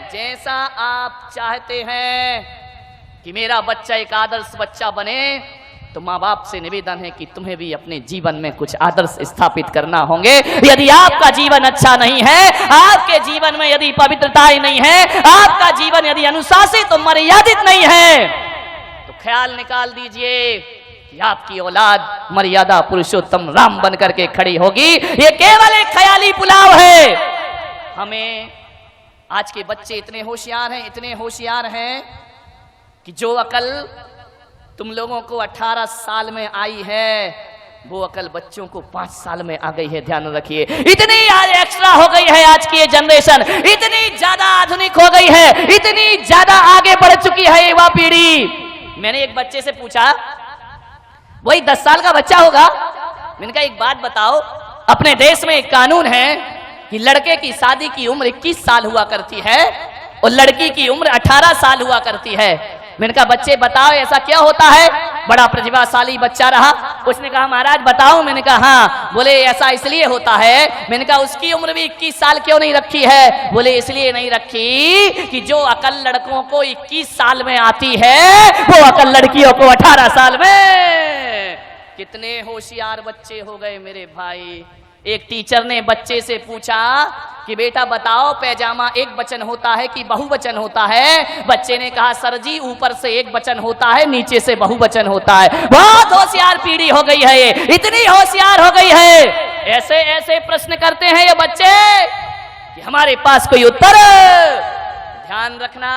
जैसा आप चाहते हैं कि मेरा बच्चा एक आदर्श बच्चा बने, तो माँ बाप से निवेदन है कि तुम्हें भी अपने जीवन में कुछ आदर्श स्थापित करना होंगे। यदि आपका जीवन अच्छा नहीं है, आपके जीवन में यदि पवित्रताएं नहीं है, आपका जीवन यदि अनुशासित और मर्यादित नहीं है, तो ख्याल निकाल दीजिए कि आपकी औलाद मर्यादा पुरुषोत्तम राम बन करके खड़ी होगी। ये केवल एक ख्याली पुलाव है। हमें आज के बच्चे इतने होशियार हैं कि जो अकल तुम लोगों को 18 साल में आई है, वो अकल बच्चों को 5 साल में आ गई है। ध्यान रखिए, इतनी आज एक्स्ट्रा हो गई है आज की ये जनरेशन, इतनी ज्यादा आधुनिक हो गई है, इतनी ज्यादा आगे बढ़ चुकी है युवा पीढ़ी। मैंने एक बच्चे से पूछा, वही 10 साल का बच्चा होगा, मैंने कहा एक बात बताओ, अपने देश में एक कानून है कि लड़के की शादी की उम्र 21 साल हुआ करती है और लड़की की उम्र 18 साल हुआ करती है। मैंने कहा बच्चे बताओ ऐसा क्या होता है? बड़ा प्रतिभाशाली बच्चा रहा, उसने कहा महाराज बताओ। मैंने कहा हाँ। बोले ऐसा इसलिए होता है। मैंने कहा उसकी उम्र भी 21 साल क्यों नहीं रखी है? बोले इसलिए नहीं रखी कि जो अकल लड़कों को 21 साल में आती है, वो अकल लड़कियों को 18 साल में। कितने होशियार बच्चे हो गए मेरे भाई। एक टीचर ने बच्चे से पूछा कि बेटा बताओ पैजामा एक वचन होता है कि बहुवचन होता है? बच्चे ने कहा सर जी ऊपर से एक वचन होता है, नीचे से बहुवचन होता है। बहुत होशियार पीढ़ी हो गई है ये, इतनी होशियार हो गई है। ऐसे ऐसे प्रश्न करते हैं ये बच्चे कि हमारे पास कोई उत्तर। ध्यान रखना,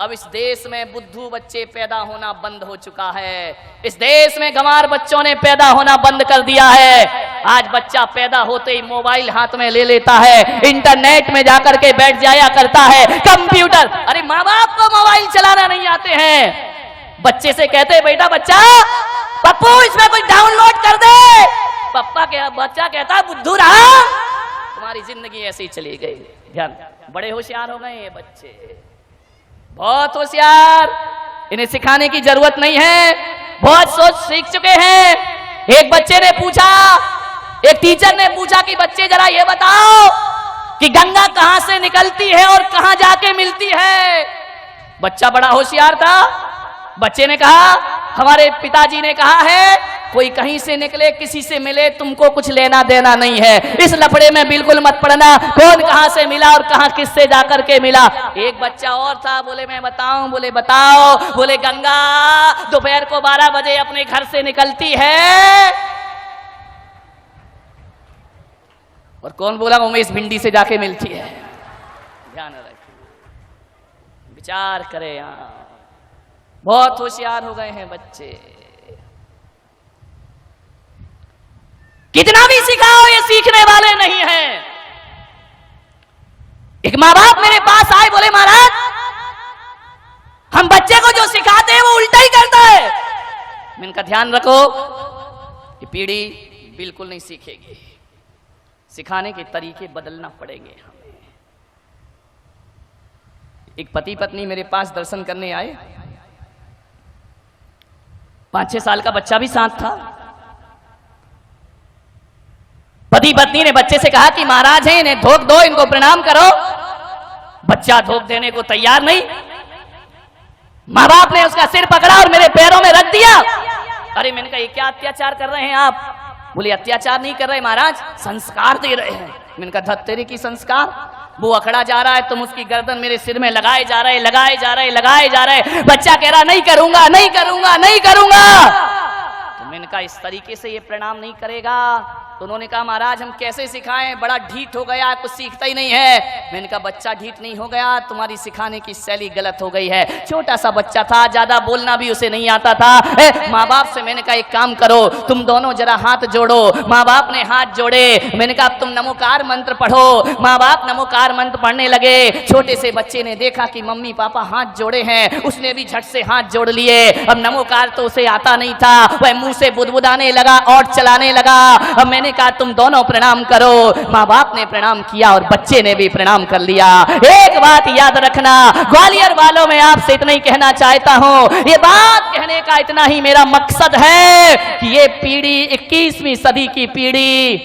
अब इस देश में बुद्धू बच्चे पैदा होना बंद हो चुका है। इस देश में गंवार बच्चों ने पैदा होना बंद कर दिया है। आज बच्चा पैदा होते ही मोबाइल हाथ में ले लेता है, इंटरनेट में जाकर के बैठ जाया करता है, कंप्यूटर। अरे माँ बाप को मोबाइल चलाना नहीं आते हैं। बच्चे से कहते हैं बेटा बच्चा पप्पू इसमें कुछ डाउनलोड कर दे, बच्चा कहता है बुद्धू रहा, तुम्हारी जिंदगी ऐसे ही चली गई। ध्यान, बड़े होशियार हो गए ये बच्चे, बहुत होशियार। इन्हें सिखाने की जरूरत नहीं है, बहुत सोच सीख चुके हैं। एक बच्चे ने पूछा, एक टीचर ने पूछा कि बच्चे जरा ये बताओ कि गंगा कहां से निकलती है और कहां जाके मिलती है? बच्चा बड़ा होशियार था। बच्चे ने कहा हमारे पिताजी ने कहा है कोई कहीं से निकले किसी से मिले तुमको कुछ लेना देना नहीं है, इस लफड़े में बिल्कुल मत पड़ना, कौन कहां से मिला और कहां किससे जाकर के मिला। एक बच्चा और था, बोले मैं बताऊं? बोले बताओ। बोले गंगा दोपहर को 12 बजे अपने घर से निकलती है। और कौन बोला? उमेश भिंडी से जाके मिलती है। ध्यान रखिए, विचार करें। यहां बहुत होशियार हो गए हैं बच्चे। कितना भी सिखाओ ये सीखने वाले नहीं हैं। एक माँ बाप मेरे पास आए, बोले महाराज हम बच्चे को जो सिखाते हैं वो उल्टा ही करता है। मैंने कहा ध्यान रखो, ये पीढ़ी बिल्कुल नहीं सीखेगी, सिखाने के तरीके बदलना पड़ेंगे हमें। एक पति पत्नी मेरे पास दर्शन करने आए, 5-6 साल का बच्चा भी साथ था। पति पत्नी ने बच्चे से कहा कि महाराज हैं, इन्हें धोख दो, इनको प्रणाम करो। बच्चा धोख देने को तैयार नहीं। माँ बाप ने उसका सिर पकड़ा और मेरे पैरों में रख दिया। अरे मैंने कहा ये क्या अत्याचार कर रहे हैं आप? बोले अत्याचार नहीं कर रहे महाराज, संस्कार दे रहे हैं। मैंने कहा धत्तेरी की संस्कार? वो अखड़ा जा रहा है, तुम उसकी गर्दन मेरे सिर में लगाए जा रहे, लगाए जा रहे, लगाए जा रहे। बच्चा कह रहा नहीं करूंगा, नहीं करूंगा, नहीं करूंगा। तो मैंने कहा इस तरीके से ये प्रणाम नहीं करेगा। तो उन्होंने कहा महाराज हम कैसे सिखाएं, बड़ा ढीठ हो गया, कुछ सीखता ही नहीं है। मैंने कहा बच्चा ढीठ नहीं हो गया, तुम्हारी सिखाने की शैली गलत हो गई है। छोटा सा बच्चा था, ज्यादा बोलना भी उसे नहीं आता था। माँ बाप से मैंने कहा एक काम करो, तुम दोनों जरा हाथ जोड़ो। माँ बाप ने हाथ जोड़े। मैंने कहा अब तुम नमोकार मंत्र पढ़ो। माँ बाप नमोकार मंत्र पढ़ने लगे। छोटे से बच्चे ने देखा कि मम्मी पापा हाथ जोड़े हैं, उसने भी झट से हाथ जोड़ लिए। अब नमोकार तो उसे आता नहीं था, वह मुंह से बुदबुदाने लगा और चलाने लगा। अब मैंने कहा तुम दोनों प्रणाम करो। माँ बाप ने प्रणाम किया और बच्चे ने भी प्रणाम कर लिया। एक बात याद रखना, ग्वालियर वालों में आपसे इतना ही कहना चाहता हूँ, ये बात कहने का इतना ही मेरा मकसद है कि ये पीढ़ी 21वीं सदी की पीढ़ी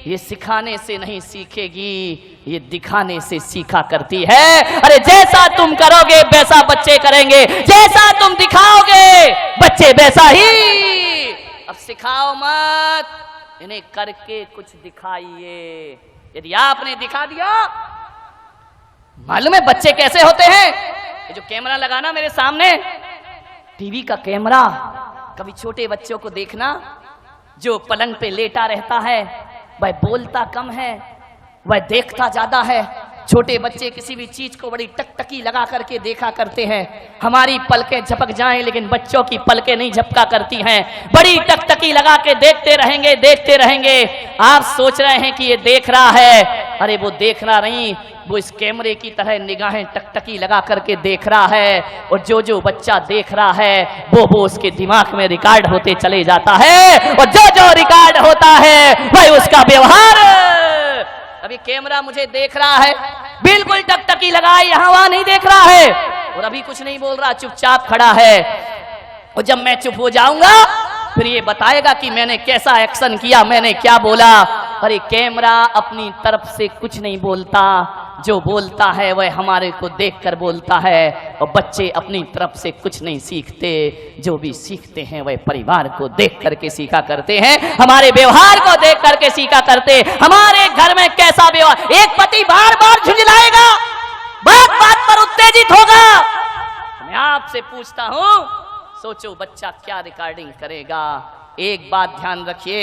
ये सिखाने से नहीं सीखेगी, ये दिखाने से सीखा करती है। अरे जैसा तुम करोगे वैसा बच्चे करेंगे, जैसा तुम दिखाओगे बच्चे वैसा ही। अब सिखाओ मत, इन्हें करके कुछ दिखाइए। यदि आपने दिखा दिया, मालूम है बच्चे कैसे होते हैं? ये जो कैमरा लगाना मेरे सामने, टीवी का कैमरा, कभी छोटे बच्चों को देखना जो पलंग पे लेटा रहता है, वह बोलता कम है, वह देखता ज्यादा है। छोटे बच्चे किसी भी चीज को बड़ी टकटकी लगा करके देखा करते हैं। हमारी पलकें झपक जाएं लेकिन बच्चों की पलकें नहीं झपका करती हैं, बड़ी टकटकी लगा के देखते रहेंगे, देखते रहेंगे। आप सोच रहे हैं कि ये देख रहा है, अरे वो देख रहा नहीं, वो इस कैमरे की तरह निगाहें टकटकी लगा करके देख रहा है। और जो जो बच्चा देख रहा है वो उसके दिमाग में रिकॉर्ड होते चले जाता है, और जो जो रिकॉर्ड होता है वह उसका व्यवहार। अभी कैमरा मुझे देख रहा है, बिल्कुल टकटकी लगाए, यहाँ वहां नहीं देख रहा है, और अभी कुछ नहीं बोल रहा, चुपचाप खड़ा है। और जब मैं चुप हो जाऊंगा फिर ये बताएगा कि मैंने कैसा एक्शन किया, मैंने क्या बोला। अरे कैमरा अपनी तरफ से कुछ नहीं बोलता, जो बोलता है वह हमारे को देखकर बोलता है। और बच्चे अपनी तरफ से कुछ नहीं सीखते, जो भी सीखते हैं वह परिवार को देख करके सीखा करते हैं, हमारे व्यवहार को देख करके सीखा करते। हमारे घर में कैसा व्यवहार, एक पति बार बार झुंझलाएगा, बात बात पर उत्तेजित होगा। मैं आपसे पूछता हूं, सोचो बच्चा क्या रिकॉर्डिंग करेगा। एक बात ध्यान रखिए,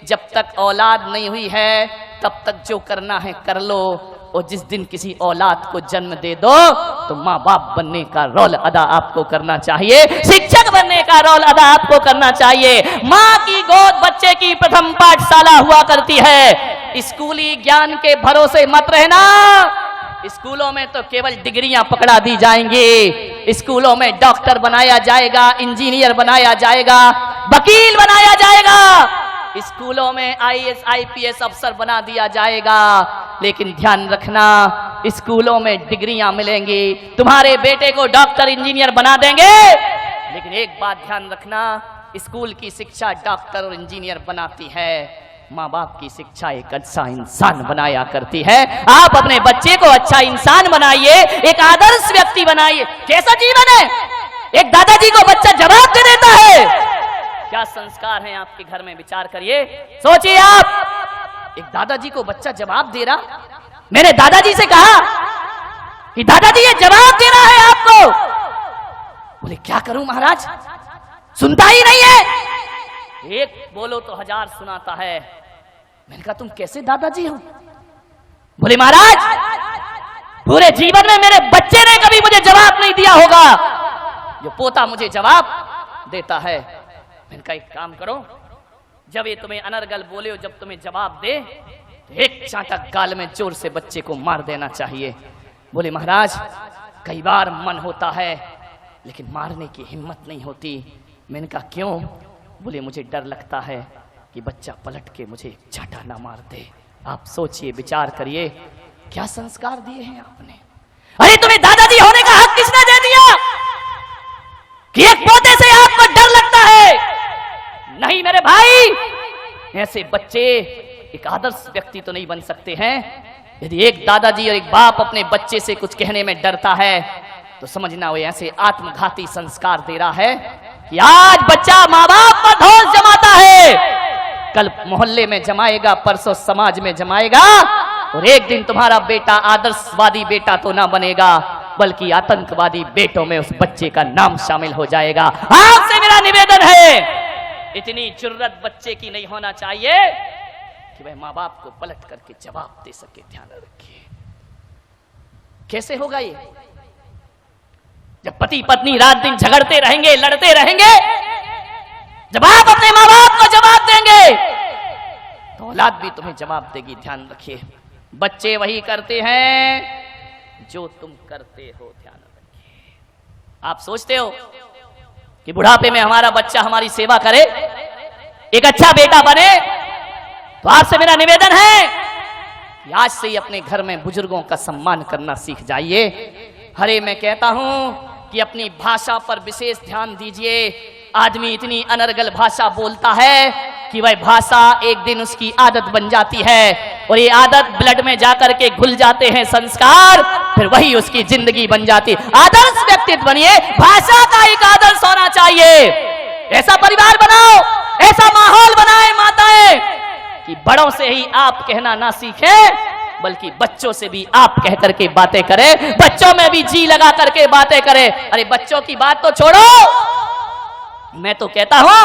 जब तक औलाद नहीं हुई है तब तक जो करना है कर लो, और जिस दिन किसी औलाद को जन्म दे दो तो माँ बाप बनने का रोल अदा आपको करना चाहिए, शिक्षक बनने का रोल अदा आपको करना चाहिए। माँ की गोद बच्चे की प्रथम पाठशाला हुआ करती है। स्कूली ज्ञान के भरोसे मत रहना। स्कूलों में तो केवल डिग्रियां पकड़ा दी जाएंगी, स्कूलों में डॉक्टर बनाया जाएगा, इंजीनियर बनाया जाएगा, वकील बनाया जाएगा, स्कूलों में आईएएस आईपीएस अफसर बना दिया जाएगा। लेकिन ध्यान रखना, स्कूलों में डिग्रियां मिलेंगी, तुम्हारे बेटे को डॉक्टर इंजीनियर बना देंगे, लेकिन एक बात ध्यान रखना, स्कूल की शिक्षा डॉक्टर और इंजीनियर बनाती है, माँ बाप की शिक्षा एक अच्छा इंसान बनाया करती है। आप अपने बच्चे को अच्छा इंसान बनाइए, एक आदर्श व्यक्ति बनाइए। कैसा जीवन है? एक दादाजी को बच्चा जवाब दे देता है, क्या संस्कार हैं आपके घर में? विचार करिए, सोचिए आप। एक दादाजी को बच्चा जवाब दे रहा। मैंने दादाजी से कहा कि दादाजी ये जवाब दे रहा है आपको। बोले क्या करूं महाराज, सुनता ही नहीं है। एक बोलो तो हजार सुनाता है। मैंने कहा तुम कैसे दादाजी हो? बोले महाराज पूरे जीवन में मेरे बच्चे ने कभी मुझे जवाब नहीं दिया होगा, जो पोता मुझे जवाब देता है। मैंने कहा एक काम करो, जब ये तुम्हें अनर्गल बोले हो, जब तुम्हें जवाब दे तो एक चांटा गाल में जोर से बच्चे को मार देना चाहिए। बोले महाराज कई बार मन होता है लेकिन मारने की हिम्मत नहीं होती। मैंने कहा क्यों? बोले मुझे डर लगता है कि बच्चा पलट के मुझे एक चांटा ना मार दे। आप सोचिए, विचार करिए, क्या संस्कार दिए हैं आपने। अरे तुम्हें दादाजी होने का हक किसने दे दिया कि एक पोते से आपको डर लगता है? नहीं मेरे भाई, ऐसे बच्चे एक आदर्श व्यक्ति तो नहीं बन सकते हैं। यदि एक दादाजी और एक बाप अपने बच्चे से कुछ कहने में डरता है तो समझना वो ऐसे आत्मघाती संस्कार दे रहा है कि आज बच्चा माँ बाप पर ढोल जमाता है, कल मोहल्ले में जमाएगा, परसों समाज में जमाएगा, और एक दिन तुम्हारा बेटा आदर्शवादी बेटा तो ना बनेगा बल्कि आतंकवादी बेटों में उस बच्चे का नाम शामिल हो जाएगा। आपसे मेरा निवेदन है, इतनी जुर्रत बच्चे की नहीं होना चाहिए कि वह माँ बाप को पलट करके जवाब दे सके। ध्यान रखिए, कैसे होगा ये? जब पति पत्नी रात दिन झगड़ते रहेंगे, लड़ते रहेंगे, जब आप अपने माँ बाप को जवाब देंगे तो औलाद भी तुम्हें जवाब देगी। ध्यान रखिए, बच्चे वही करते हैं जो तुम करते हो। ध्यान रखिए, आप सोचते हो कि बुढ़ापे में हमारा बच्चा हमारी सेवा करे, एक अच्छा बेटा बने, तो आपसे मेरा निवेदन है कि आज से ही अपने घर में बुजुर्गों का सम्मान करना सीख जाइए। अरे मैं कहता हूं कि अपनी भाषा पर विशेष ध्यान दीजिए। आदमी इतनी अनर्गल भाषा बोलता है कि वह भाषा एक दिन उसकी आदत बन जाती है और ये आदत ब्लड में जाकर के घुल जाते हैं संस्कार, फिर वही उसकी जिंदगी बन जाती। आदर्श व्यक्तित्व बनिए, भाषा का एक आदर्श होना चाहिए। ऐसा परिवार बनाओ, ऐसा माहौल बनाए माताएं कि बड़ों से ही आप कहना ना सीखे, बल्कि बच्चों से भी आप कह करके बातें करें, बच्चों में भी जी लगा करके बातें करें। अरे बच्चों की बात तो छोड़ो, मैं तो कहता हूं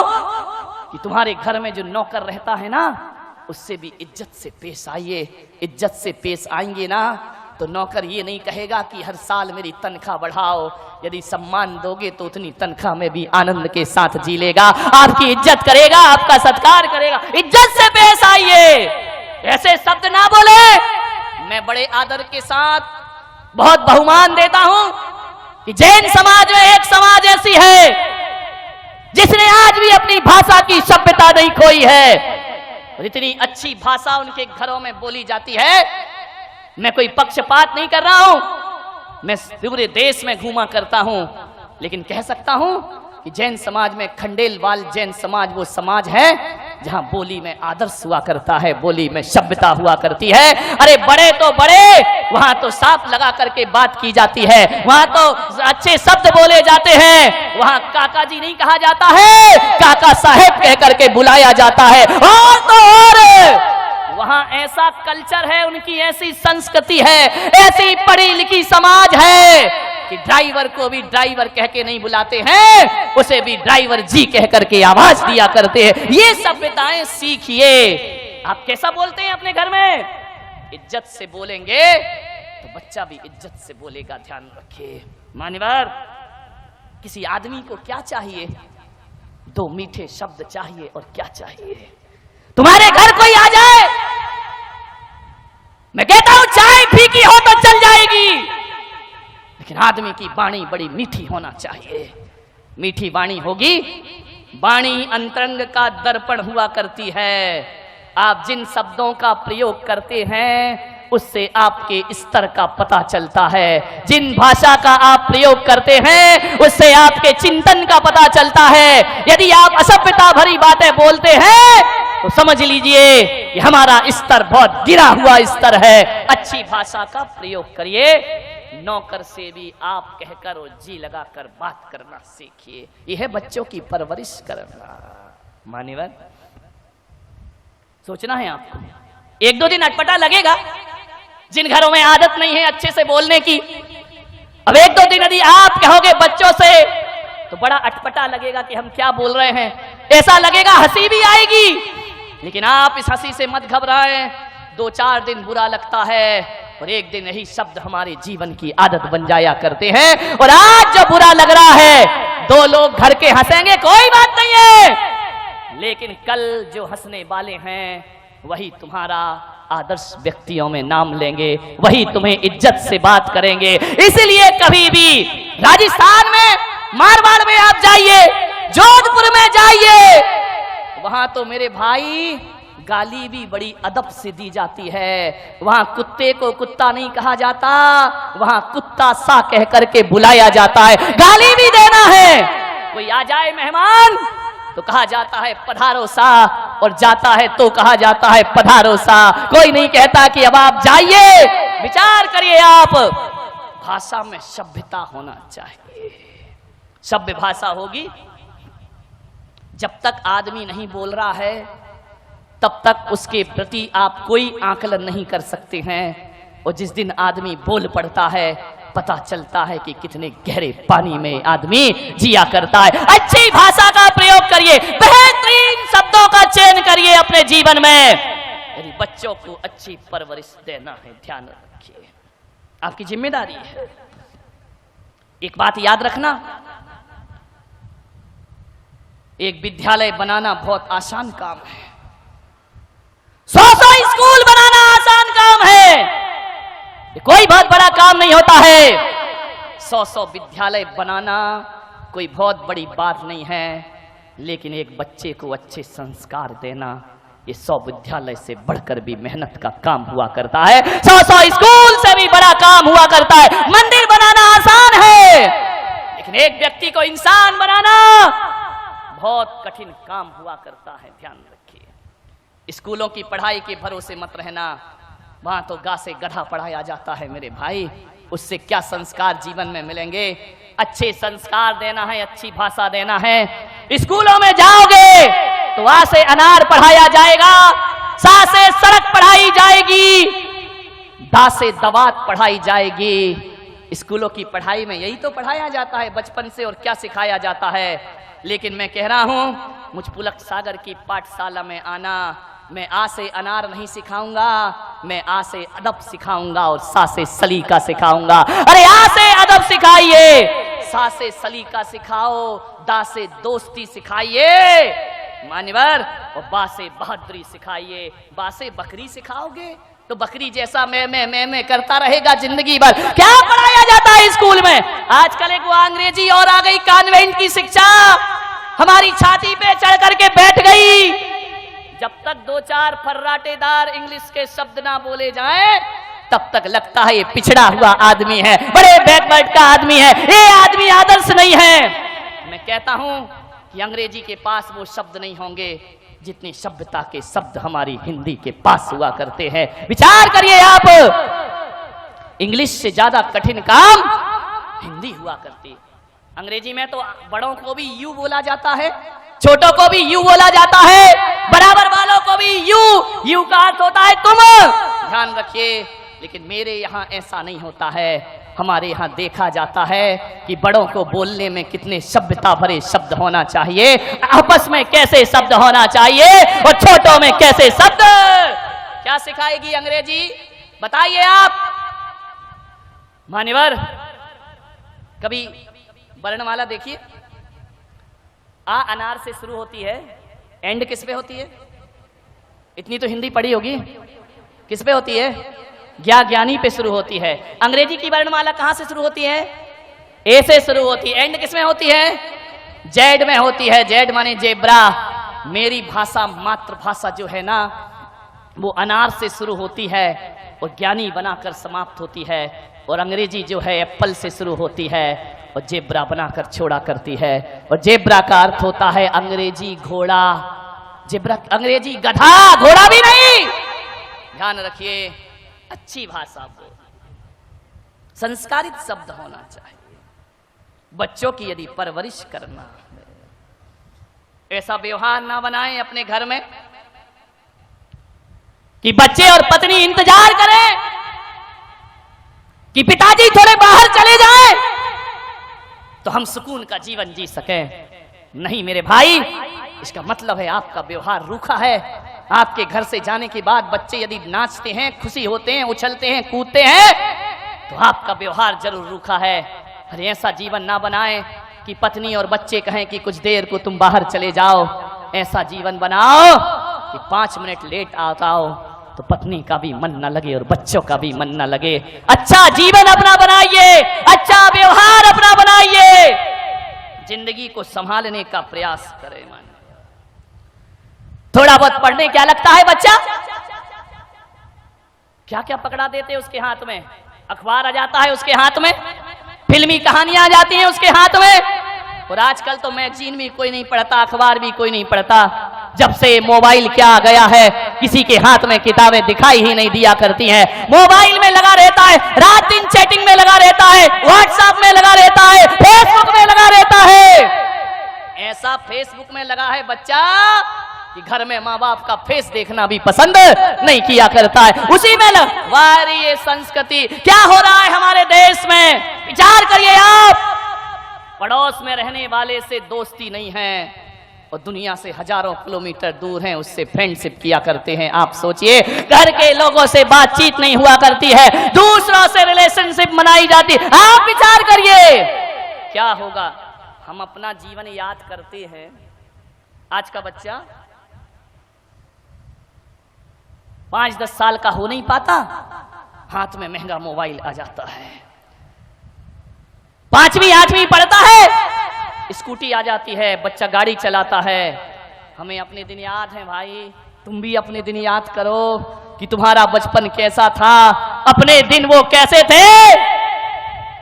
कि तुम्हारे घर में जो नौकर रहता है ना, उससे भी इज्जत से पेश आइए। इज्जत से पेश आएंगे ना तो नौकर ये नहीं कहेगा कि हर साल मेरी तनख्वाह बढ़ाओ। यदि सम्मान दोगे तो उतनी तनख्वाह में भी आनंद के साथ जी लेगा, आपकी इज्जत करेगा, आपका सत्कार करेगा। इज्जत से पेश आइए, ऐसे शब्द ना बोले। मैं बड़े आदर के साथ बहुत बहुमान देता हूं कि जैन समाज में एक समाज ऐसी है जिसने आज भी अपनी भाषा की सभ्यता नहीं खोई है और इतनी अच्छी भाषा उनके घरों में बोली जाती है। मैं कोई पक्षपात नहीं कर रहा हूं, मैं पूरे देश में घूमा करता हूं, लेकिन कह सकता हूं कि जैन समाज में खंडेलवाल जैन समाज वो समाज है जहां बोली में आदर्श हुआ करता है, बोली में सभ्यता हुआ करती है। अरे बड़े तो बड़े, वहां तो साफ लगा करके बात की जाती है, वहां तो अच्छे शब्द बोले जाते हैं, वहां काका जी नहीं कहा जाता है, काका साहेब कह करके बुलाया जाता है। और तो और वहां ऐसा कल्चर है, उनकी ऐसी संस्कृति है, ऐसी पढ़ी लिखी समाज है कि ड्राइवर को भी ड्राइवर कह के नहीं बुलाते हैं, उसे भी ड्राइवर जी कह करके आवाज दिया करते हैं। ये सभ्यताएं सीखिए। आप कैसा बोलते हैं अपने घर में? इज्जत से बोलेंगे तो बच्चा भी इज्जत से बोलेगा, ध्यान रखिए। मान्यवर, किसी आदमी को क्या चाहिए? दो मीठे शब्द चाहिए। और क्या चाहिए? तुम्हारे घर कोई आ जाए, मैं कहता हूं चाय फीकी हो तो चल जाएगी, लेकिन आदमी की वाणी बड़ी मीठी होना चाहिए। मीठी वाणी होगी, वाणी अंतरंग का दर्पण हुआ करती है। आप जिन शब्दों का प्रयोग करते हैं उससे आपके स्तर का पता चलता है। जिन भाषा का आप प्रयोग करते हैं उससे आपके चिंतन का पता चलता है। यदि आप असभ्यता भरी बातें बोलते हैं तो समझ लीजिए कि हमारा स्तर बहुत गिरा हुआ स्तर है। अच्छी भाषा का प्रयोग करिए। नौकर से भी आप कहकर और जी लगाकर बात करना सीखिए। यह है बच्चों की परवरिश करना। मान्यवर, सोचना है आपको, एक दो दिन अटपटा लगेगा जिन घरों में आदत नहीं है अच्छे से बोलने की। अब एक दो दिन यदि आप कहोगे बच्चों से तो बड़ा अटपटा लगेगा कि हम क्या बोल रहे हैं, ऐसा लगेगा, हंसी भी आएगी। लेकिन आप इस हंसी से मत घबराएं। दो चार दिन बुरा लगता है और एक दिन यही शब्द हमारे जीवन की आदत बन जाया करते हैं। और आज जो बुरा लग रहा है, दो लोग घर के हंसेंगे, कोई बात नहीं है, लेकिन कल जो हंसने वाले हैं वही तुम्हारा आदर्श व्यक्तियों में नाम लेंगे, वही तुम्हें इज्जत से बात करेंगे। इसलिए कभी भी राजस्थान में, मारवाड़ में आप जाइए, जोधपुर में जाइए, वहां तो मेरे भाई गाली भी बड़ी अदब से दी जाती है। वहां कुत्ते को कुत्ता नहीं कहा जाता, वहां कुत्ता सा कह करके बुलाया जाता है। गाली भी देना है, कोई आ जाए मेहमान तो कहा जाता है पधारो सा, और जाता है तो कहा जाता है पधारो सा। कोई नहीं कहता कि अब आप जाइए। विचार करिए आप, भाषा में सभ्यता होना चाहिए। सभ्य भाषा होगी। जब तक आदमी नहीं बोल रहा है तब तक उसके प्रति आप कोई आकलन नहीं कर सकते हैं, और जिस दिन आदमी बोल पड़ता है पता चलता है कि कितने गहरे पानी में आदमी जिया करता है। अच्छी भाषा का प्रयोग करिए, बेहतरीन शब्दों का चयन करिए अपने जीवन में। यदि बच्चों को अच्छी परवरिश देना है, ध्यान रखिए, आपकी जिम्मेदारी है। एक बात याद रखना, एक विद्यालय बनाना बहुत आसान काम है, 100 स्कूल बनाना आसान काम है, कोई बहुत बड़ा काम नहीं होता है। 100 विद्यालय बनाना कोई बहुत बड़ी बात नहीं है, लेकिन एक बच्चे को अच्छे संस्कार देना ये 100 विद्यालय से बढ़कर भी मेहनत का काम हुआ करता है। 100 स्कूल से भी बड़ा काम हुआ करता है। मंदिर बनाना आसान है, लेकिन एक व्यक्ति को इंसान बनाना बहुत कठिन काम हुआ करता है। ध्यान रखिए। स्कूलों की पढ़ाई के भरोसे मत रहना, वहां तो गा से गधा पढ़ाया जाता है मेरे भाई। उससे क्या संस्कार जीवन में मिलेंगे? अच्छे संस्कार देना है, अच्छी भाषा देना है। स्कूलों में जाओगे तो वहां से अनार पढ़ाया जाएगा, सा से सड़क पढ़ाई जाएगी, दा से दवात पढ़ाई जाएगी। स्कूलों की पढ़ाई में यही तो पढ़ाया जाता है बचपन से, और क्या सिखाया जाता है। लेकिन मैं कह रहा हूं, मुझ पुलक सागर की पाठशाला में आना, मैं आ से अनार नहीं सिखाऊंगा, मैं आ से अदब सिखाऊंगा और सा से सलीका सिखाऊंगा। अरे आ से अदब सिखाइए, सा से सलीका सिखाओ, दा से दोस्ती सिखाइए मान्यवर, और बा से बहादुरी सिखाइए। बा से बकरी सिखाओगे तो बकरी जैसा मैं करता रहेगा जिंदगी भर। क्या पढ़ाया जाता है स्कूल में? आजकल एक वो अंग्रेजी और आ गई, कॉन्वेंट की शिक्षा हमारी छाती पे चढ़ करके बैठ गई। जब तक दो चार फर्राटेदार इंग्लिश के शब्द ना बोले जाएं, तब तक लगता है ये पिछड़ा हुआ आदमी है, बड़े बैकवर्ड का आदमी है, ये आदमी आदर्श नहीं है। मैं कहता हूं कि अंग्रेजी के पास वो शब्द नहीं होंगे जितनी सभ्यता के शब्द हमारी हिंदी के पास हुआ करते हैं। विचार करिए आप, इंग्लिश से ज्यादा कठिन काम हिंदी हुआ करती है। अंग्रेजी में तो बड़ों को भी यू बोला जाता है, छोटों को भी यू बोला जाता है, बराबर वालों को भी यू का अर्थ होता है तुम। ध्यान रखिए, लेकिन मेरे यहाँ ऐसा नहीं होता है। हमारे यहाँ देखा जाता है कि बड़ों को बोलने में कितने सभ्यता भरे शब्द होना चाहिए, आपस में कैसे शब्द होना चाहिए, और छोटों में कैसे शब्द। क्या सिखाएगी अंग्रेजी? बताइए आप मान्यवर। कभी वर्णमाला देखिए, आ अनार से शुरू होती है, एंड किस पे होती है? इतनी तो हिंदी पढ़ी होगी, किस पे होती है? ज्ञानी पे शुरू होती है। अंग्रेजी की वर्णमाला कहां से शुरू होती है? ए से शुरू होती है। एंड किस में होती है? जेड में होती है। जेड माने जेब्रा। मेरी भाषा, मातृभाषा जो है ना, वो अनार से शुरू होती है और ज्ञानी बनाकर समाप्त होती है, और अंग्रेजी जो है एप्पल से शुरू होती है और जेब्रा बनाकर छोड़ा करती है। और जेब्रा का अर्थ होता है अंग्रेजी घोड़ा। जेब्रा अंग्रेजी गधा, घोड़ा भी नहीं। ध्यान रखिए, अच्छी भाषा बोल, संस्कारित शब्द होना चाहिए। बच्चों की यदि परवरिश करना, ऐसा व्यवहार ना बनाएं अपने घर में कि बच्चे और पत्नी इंतजार करें कि पिताजी थोड़े बाहर चले जाएं तो हम सुकून का जीवन जी सकें। नहीं मेरे भाई, इसका मतलब है आपका व्यवहार रूखा है। आपके घर से जाने के बाद बच्चे यदि नाचते हैं, खुशी होते हैं, उछलते हैं, कूदते हैं, तो आपका व्यवहार जरूर रूखा है। अरे ऐसा जीवन ना बनाएं कि पत्नी और बच्चे कहें कि कुछ देर को तुम बाहर चले जाओ। ऐसा जीवन बनाओ कि 5 मिनट लेट आओ तो पत्नी का भी मन न लगे और बच्चों का भी मन न लगे। अच्छा जीवन अपना बनाइए, अच्छा व्यवहार अपना बनाइए, जिंदगी को संभालने का प्रयास करें। थोड़ा बहुत पढ़ने क्या लगता है बच्चा? क्या क्या पकड़ा देते हैं उसके हाथ में? अखबार आ जाता है उसके हाथ में, फिल्मी कहानियां आ जाती हैं उसके हाथ में। और आजकल तो मैगजीन भी कोई नहीं पढ़ता, अखबार भी कोई नहीं पढ़ता। जब से मोबाइल क्या आ गया है, किसी के हाथ में किताबें दिखाई ही नहीं दिया करती हैं। मोबाइल में लगा रहता है, रात दिन चैटिंग में लगा रहता है, व्हाट्सएप में लगा रहता है, फेसबुक में लगा रहता है। ऐसा फेसबुक में लगा है बच्चा कि घर में माँ बाप का फेस देखना भी पसंद नहीं किया करता है। उसी में वारी ये संस्कृति क्या हो रहा है हमारे देश में? विचार करिए आप। पड़ोस में रहने वाले से दोस्ती नहीं है और दुनिया से हजारों किलोमीटर दूर हैं, उससे फ्रेंडशिप किया करते हैं। आप सोचिए, घर के लोगों से बातचीत नहीं हुआ करती है, दूसरों से रिलेशनशिप मनाई जाती। आप विचार करिए क्या होगा। हम अपना जीवन याद करते हैं। आज का बच्चा 5-10 साल का हो नहीं पाता, हाथ में महंगा मोबाइल आ जाता है। 5वीं 8वीं पढ़ता है, स्कूटी आ जाती है, बच्चा गाड़ी चलाता है। हमें अपने दिन याद है भाई, तुम भी अपने दिन याद करो कि तुम्हारा बचपन कैसा था, अपने दिन वो कैसे थे।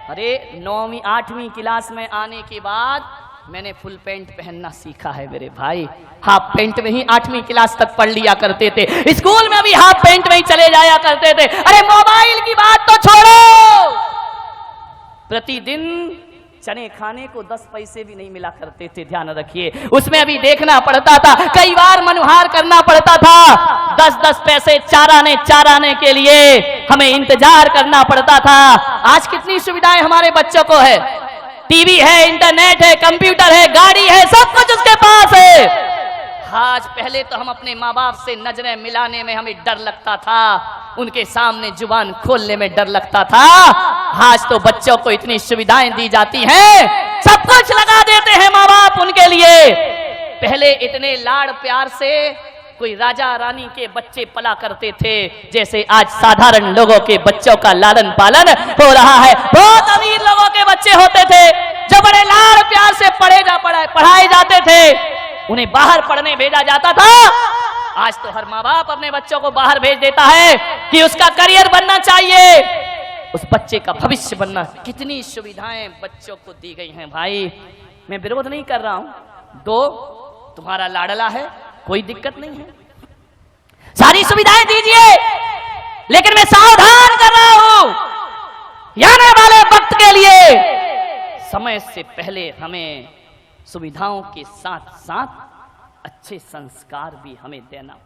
अरे 9वीं 8वीं क्लास में आने के बाद मैंने फुल पैंट पहनना सीखा है मेरे भाई। हाफ पैंट में ही 8वीं क्लास तक पढ़ लिया करते थे, स्कूल में भी हाफ पैंट में ही चले जाया करते थे। अरे मोबाइल की बात तो छोड़ो, प्रतिदिन चने खाने को 10 पैसे भी नहीं मिला करते थे, ध्यान रखिए। उसमें अभी देखना पड़ता था, कई बार मनुहार करना पड़ता था, 10-10 पैसे चाराने के लिए हमें इंतजार करना पड़ता था। आज कितनी सुविधाएं हमारे बच्चों को है, टीवी है, इंटरनेट है, कंप्यूटर है, गाड़ी है, सब कुछ उसके पास है। आज पहले तो हम अपने माँ बाप से नजरें मिलाने में हमें डर लगता था, उनके सामने जुबान खोलने में डर लगता था। आज तो बच्चों को इतनी सुविधाएं दी जाती हैं, सब कुछ लगा देते हैं माँ बाप उनके लिए। पहले इतने लाड़ प्यार से कोई राजा रानी के बच्चे पला करते थे, जैसे आज साधारण लोगों के बच्चों का लालन पालन हो रहा है। बहुत अमीर लोगों के बच्चे होते थे जो बड़े लाड़ प्यार से पढ़ाए जाते थे, उन्हें बाहर पढ़ने भेजा जाता था। आज तो हर माँ बाप अपने बच्चों को बाहर भेज देता है कि उसका करियर बनना चाहिए, उस बच्चे का भविष्य बनना। कितनी सुविधाएं बच्चों को दी गई हैं भाई, मैं विरोध नहीं कर रहा हूं, दो, तुम्हारा लाडला है, कोई दिक्कत नहीं है, सारी सुविधाएं दीजिए, लेकिन मैं सावधान कर रहा हूं, आने वाले वक्त के लिए समय से पहले हमें सुविधाओं के साथ साथ अच्छे संस्कार भी हमें देना